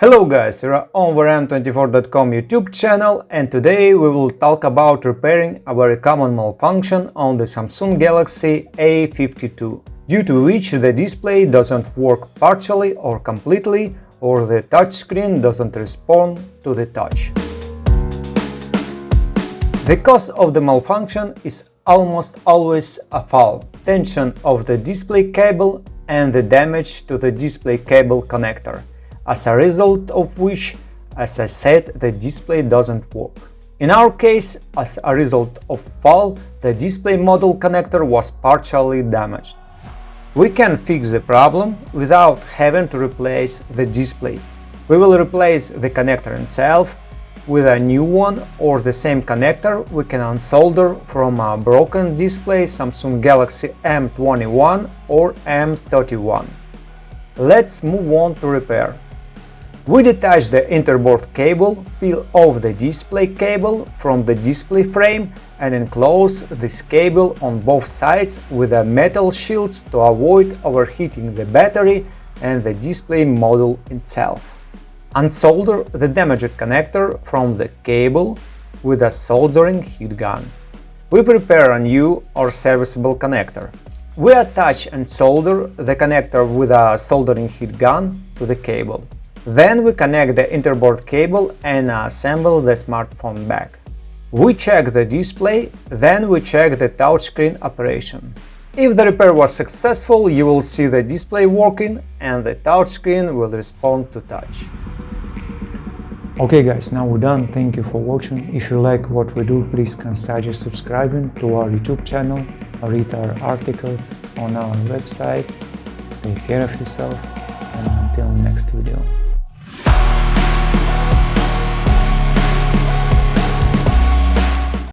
Hello guys, we are on VM24.com YouTube channel, and today we will talk about repairing a very common malfunction on the Samsung Galaxy A52, due to which the display doesn't work partially or completely, or the touchscreen doesn't respond to the touch. The cause of the malfunction is almost always a foul tension of the display cable and the damage to the display cable connector, as a result of which, as I said, the display doesn't work. In our case, as a result of fall, the display module connector was partially damaged. We can fix the problem without having to replace the display. We will replace the connector itself with a new one, or the same connector we can unsolder from a broken display Samsung Galaxy M21 or M31. Let's move on to repair. We detach the interboard cable, peel off the display cable from the display frame and enclose this cable on both sides with a metal shields to avoid overheating the battery and the display module itself. Unsolder the damaged connector from the cable with a soldering heat gun. We prepare a new or serviceable connector. We attach and solder the connector with a soldering heat gun to the cable. Then we connect the interboard cable and assemble the smartphone back. We check the display, then we check the touchscreen operation. If the repair was successful, you will see the display working and the touchscreen will respond to touch. Okay guys, now we're done. Thank you for watching. If you like what we do, please consider subscribing to our YouTube channel, read our articles on our website. Take care of yourself.